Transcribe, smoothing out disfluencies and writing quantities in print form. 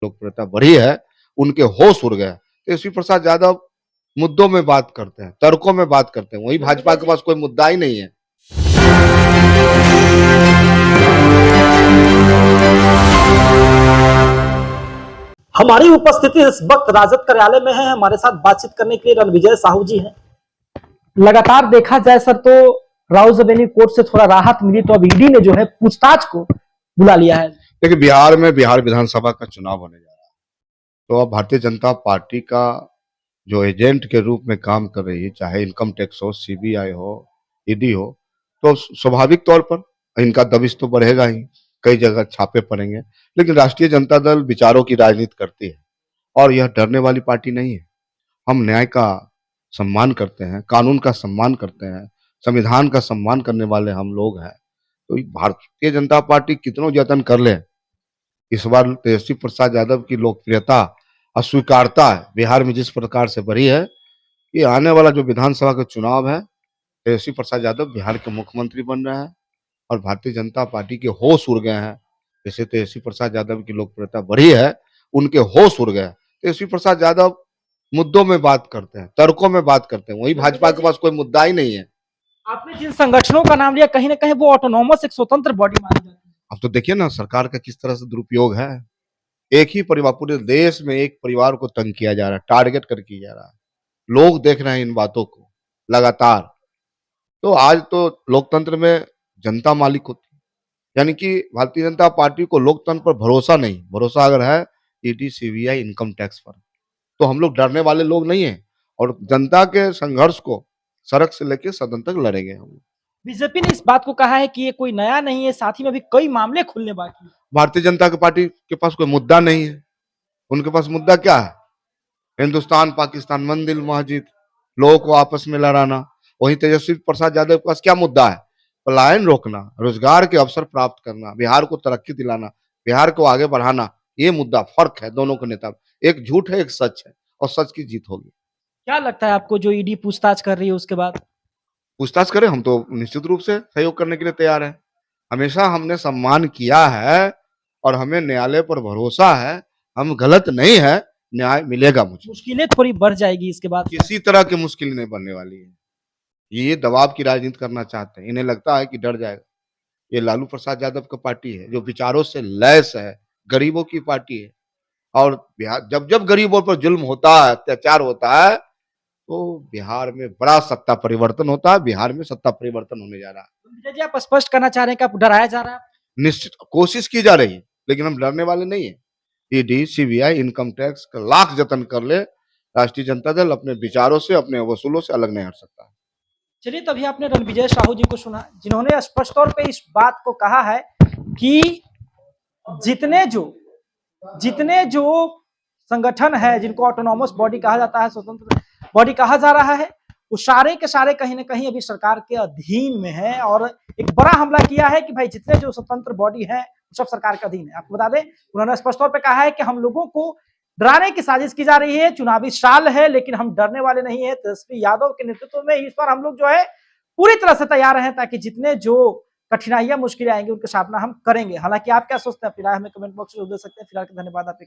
लोकप्रियता बढ़ी है, उनके होश उड़ गए। तेजस्वी प्रसाद यादव मुद्दों में बात करते हैं, तर्कों में बात करते हैं, वहीं भाजपा के पास कोई मुद्दा ही नहीं है। हमारी उपस्थिति इस वक्त राजद कार्यालय में है। हमारे साथ बातचीत करने के लिए रणविजय साहू जी हैं। लगातार देखा जाए सर तो राउज एवेन्यू कोर्ट से थोड़ा राहत मिली तो अब ईडी ने जो है पूछताछ को बुला लिया है। देखिए, बिहार में बिहार विधानसभा का चुनाव होने जा रहा है, तो अब भारतीय जनता पार्टी का जो एजेंट के रूप में काम कर रही है, चाहे इनकम टैक्स हो, सीबीआई हो, ईडी हो, तो स्वाभाविक तौर पर इनका दबिश तो बढ़ेगा ही, कई जगह छापे पड़ेंगे। लेकिन राष्ट्रीय जनता दल विचारों की राजनीति करती है और यह डरने वाली पार्टी नहीं है। हम न्याय का सम्मान करते हैं, कानून का सम्मान करते हैं, संविधान का सम्मान करने वाले हम लोग हैं। तो भारतीय जनता पार्टी कितनों जतन कर ले, इस बार तेजस्वी प्रसाद यादव की लोकप्रियता अस्वीकारता है बिहार में जिस प्रकार से बढ़ी है, ये आने वाला जो विधानसभा का चुनाव है, तेजस्वी प्रसाद यादव बिहार के मुख्यमंत्री बन रहे हैं और भारतीय जनता पार्टी के होश उड़ गए हैं। जैसे तेजस्वी प्रसाद यादव की लोकप्रियता बढ़ी है, उनके होश उड़ गए। तेजस्वी प्रसाद यादव मुद्दों में बात करते हैं, तर्कों में बात करते हैं, वहीं भाजपा के पास कोई मुद्दा ही नहीं है। आपने जिन संगठनों का नाम लिया कहीं ना कहीं वो ऑटोनॉमस एक स्वतंत्र बॉडी मानी जाती है। अब तो देखिए ना सरकार का किस तरह से दुरुपयोग है। एक ही परिवार, पूरे देश में एक परिवार को तंग किया जा रहा है, टारगेट कर किया जा रहा है। लोग देख रहे हैं इन बातों को लगातार। तो आज तो लोकतंत्र में जनता मालिक होती है, यानी कि भारतीय जनता पार्टी को लोकतंत्र पर भरोसा नहीं, भरोसा अगर है ईडी, सीबीआई, इनकम टैक्स पर, तो हम लोग डरने वाले लोग नहीं हैं और जनता के संघर्ष को सड़क से लेकर सदन तक लड़ेंगे हम लोग। बीजेपी ने इस बात को कहा है कि ये कोई नया नहीं है, साथ ही में भी कई मामले खुलने बाकी हैं। भारतीय जनता पार्टी के पास कोई मुद्दा नहीं है। उनके पास मुद्दा क्या है? हिंदुस्तान पाकिस्तान, मंदिर मस्जिद, लोगों को आपस में लड़ाना। वहीं तेजस्वी प्रसाद यादव के पास क्या मुद्दा है? पलायन रोकना, रोजगार के अवसर प्राप्त करना, बिहार को तरक्की दिलाना, बिहार को आगे बढ़ाना। ये मुद्दा, फर्क है दोनों के नेता। एक झूठ है, एक सच है, और सच की जीत होगी। क्या लगता है आपको जो ईडी पूछताछ कर रही है उसके बाद? पूछताछ करें, हम तो निश्चित रूप से सहयोग करने के लिए तैयार हैं। हमेशा हमने सम्मान किया है और हमें न्यायालय पर भरोसा है। हम गलत नहीं है, न्याय मिलेगा मुझे। मुश्किलें थोड़ी बढ़ जाएगी इसके बाद? किसी तरह की मुश्किल नहीं बनने वाली है। ये दबाव की राजनीति करना चाहते हैं, इन्हें लगता है कि डर जाएगा। ये लालू प्रसाद यादव का पार्टी है जो विचारों से लैस है, गरीबों की पार्टी है। और बिहार, जब जब गरीबों पर जुल्म होता है, अत्याचार होता है, तो बिहार में बड़ा सत्ता परिवर्तन होता है। बिहार में सत्ता परिवर्तन होने जा रहा है। विजय जी, आप स्पष्ट करना चाह रहे हैं कि आप डराया जा रहा है? निश्चित कोशिश की जा रही है, लेकिन हम डरने वाले नहीं है। ईडी, सीबीआई, इनकम टैक्स का लाख जतन कर ले, राष्ट्रीय जनता दल अपने विचारों से, अपने वसूलों से अलग नहीं हट सकता है। चलिए, तभी आपने रणविजय साहू जी को सुना, जिन्होंने स्पष्ट तौर पे इस बात को कहा है कि जितने जो संगठन है जिनको ऑटोनॉमस बॉडी कहा जाता है, स्वतंत्र बॉडी कहा जा रहा है, वो सारे के सारे कहीं ना कहीं अभी सरकार के अधीन में है। और एक बड़ा हमला किया है कि भाई जितने जो स्वतंत्र बॉडी है सब सरकार के अधीन है। आपको बता दें, उन्होंने स्पष्ट तौर पे कहा है कि हम लोगों को डराने की साजिश की जा रही है, चुनावी साल है लेकिन हम डरने वाले नहीं है। तेजस्वी यादव के नेतृत्व में इस बार हम लोग जो है पूरी तरह से तैयार हैं, ताकि जितने जो कठिनाइयां मुश्किलें आएंगी उनका सामना हम करेंगे। हालांकि आप क्या सोचते हैं, फिलहाल हमें कमेंट बॉक्स में दे सकते हैं। फिलहाल के धन्यवाद आप